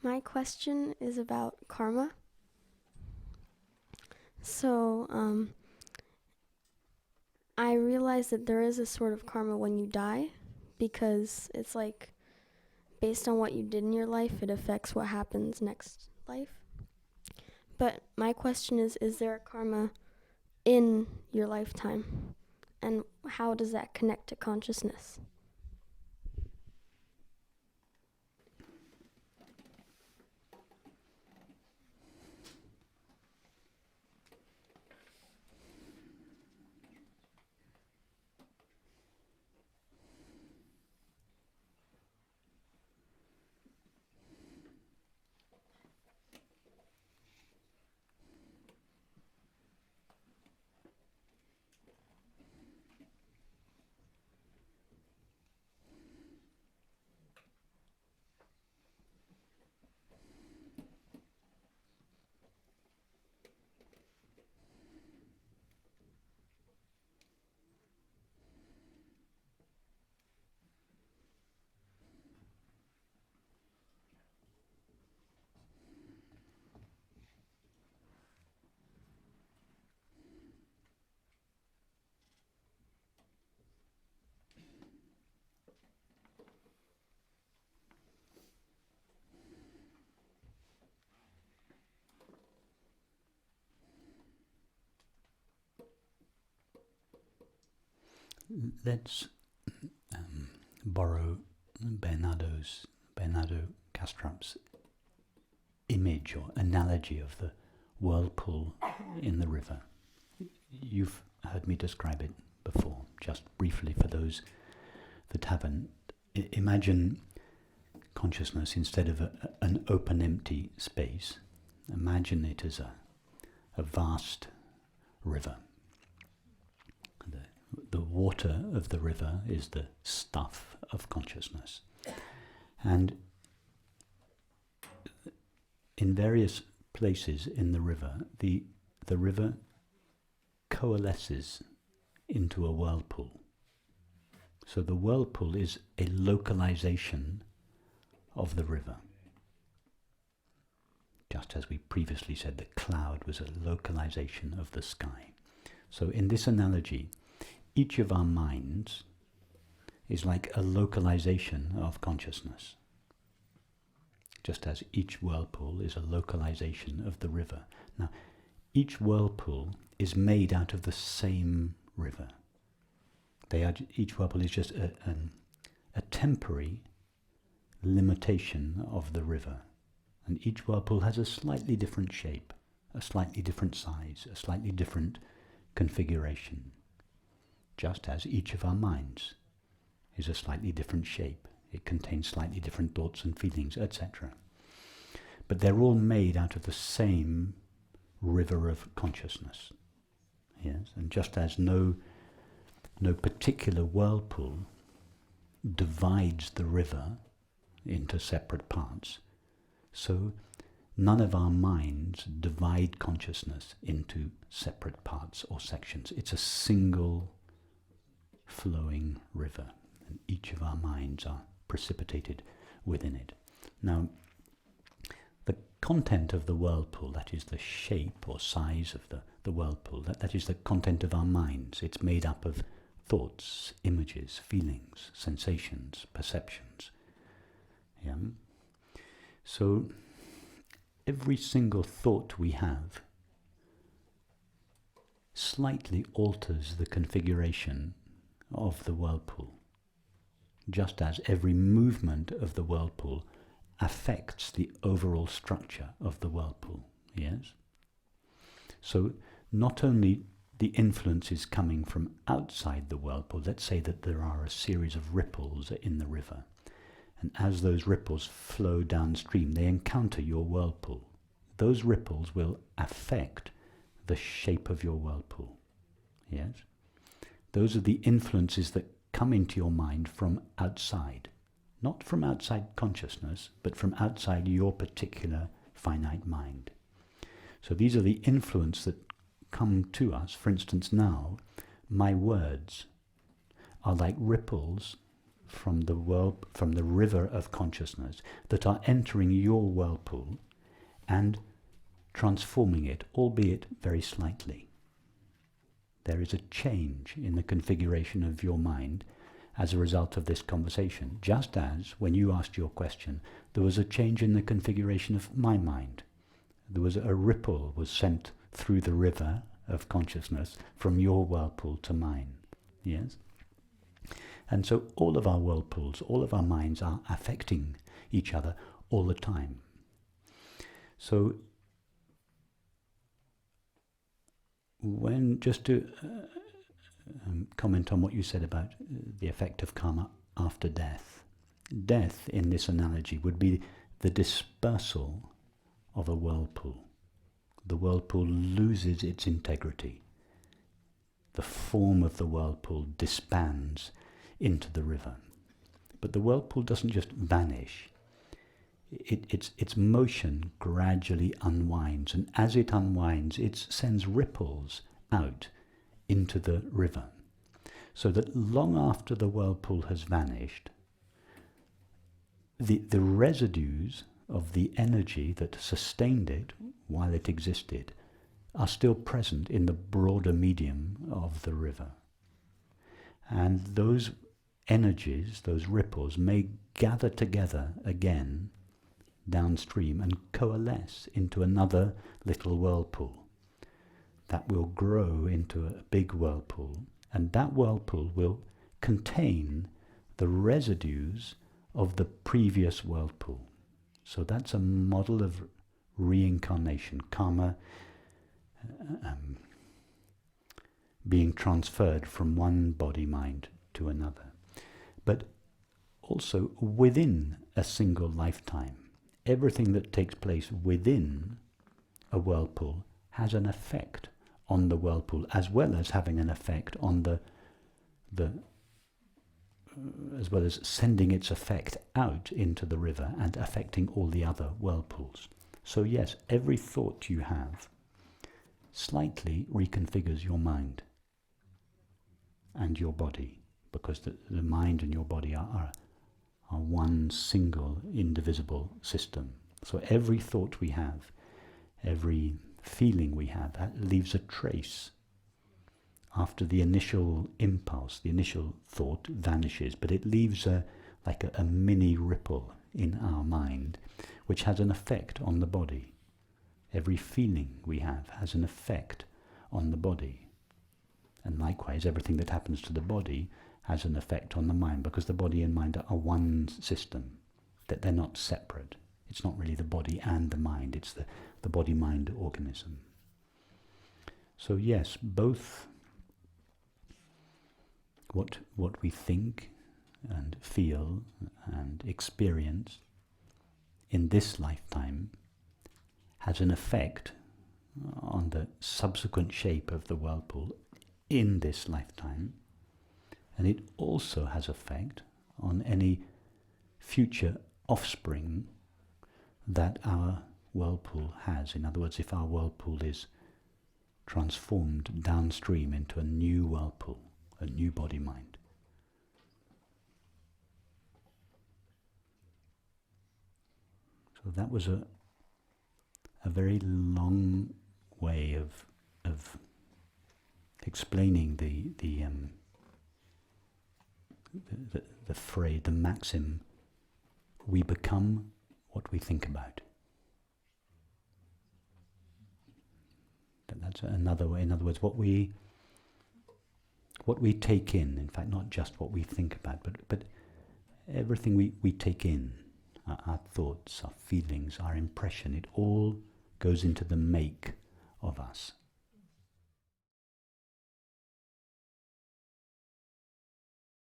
My question is about karma. So, I realize that there is a sort of karma when you die, because it's like based on what you did in your life, it affects what happens next life. But my question is there a karma in your lifetime? And how does that connect to consciousness? Let's borrow Bernardo Kastrup's image or analogy of the whirlpool in the river. You've heard me describe it before, just briefly for those that haven't. Imagine consciousness instead of an open, empty space. Imagine it as a vast river. The water of the river is the stuff of consciousness. And in various places in the river, the river coalesces into a whirlpool. So the whirlpool is a localization of the river. Just as we previously said, the cloud was a localization of the sky. So in this analogy, each of our minds is like a localization of consciousness, just as each whirlpool is a localization of the river. Now, each whirlpool is made out of the same river. Each whirlpool is just a temporary limitation of the river. And each whirlpool has a slightly different shape, a slightly different size, a slightly different configuration. Just as each of our minds is a slightly different shape. It contains slightly different thoughts and feelings, etc. But they're all made out of the same river of consciousness. Yes, and just as no particular whirlpool divides the river into separate parts, so none of our minds divide consciousness into separate parts or sections. It's a single flowing river, and each of our minds are precipitated within it. Now, the content of the whirlpool, that is the shape or size of the whirlpool, that is the content of our minds. It's made up of thoughts, images, feelings, sensations, perceptions. Yeah? So every single thought we have slightly alters the configuration of the whirlpool, just as every movement of the whirlpool affects the overall structure of the whirlpool. Yes? So not only the influence is coming from outside the whirlpool, let's say that there are a series of ripples in the river, and as those ripples flow downstream, they encounter your whirlpool. Those ripples will affect the shape of your whirlpool. Yes? Those are the influences that come into your mind from outside. Not from outside consciousness, but from outside your particular finite mind. So these are the influence that come to us. For instance, now, my words are like ripples from the river of consciousness that are entering your whirlpool and transforming it, albeit very slightly. There is a change in the configuration of your mind as a result of this conversation, just as when you asked your question, there was a change in the configuration of my mind. There was a ripple was sent through the river of consciousness from your whirlpool to mine. Yes? And so all of our whirlpools, all of our minds are affecting each other all the time. So just to comment on what you said about the effect of karma after death. Death, in this analogy, would be the dispersal of a whirlpool. The whirlpool loses its integrity. The form of the whirlpool disbands into the river. But the whirlpool doesn't just vanish. Its motion gradually unwinds, and as it unwinds, it sends ripples out into the river, so that long after the whirlpool has vanished, the residues of the energy that sustained it while it existed are still present in the broader medium of the river. And those energies, those ripples, may gather together again downstream and coalesce into another little whirlpool that will grow into a big whirlpool, and that whirlpool will contain the residues of the previous whirlpool. So that's a model of reincarnation, karma being transferred from one body-mind to another. But also within a single lifetime, everything that takes place within a whirlpool has an effect on the whirlpool, as well as having an effect on as well as sending its effect out into the river and affecting all the other whirlpools. So yes, every thought you have slightly reconfigures your mind and your body, because the mind and your body are one single indivisible system. So every thought we have, every feeling we have, leaves a trace. After the initial impulse, the initial thought vanishes, but it leaves like a mini ripple in our mind, which has an effect on the body. Every feeling we have has an effect on the body. And likewise, everything that happens to the body has an effect on the mind, because the body and mind are one system, that they're not separate. It's not really the body and the mind, it's the body-mind organism. So yes, both what we think and feel and experience in this lifetime has an effect on the subsequent shape of the whirlpool in this lifetime, and it also has effect on any future offspring that our whirlpool has. In other words, if our whirlpool is transformed downstream into a new whirlpool, a new body-mind. So that was a very long way of explaining the phrase, the maxim, we become what we think about. That's another way. In other words, what we take in fact, not just what we think about, but everything we take in, our thoughts, our feelings, our impression, it all goes into the make of us.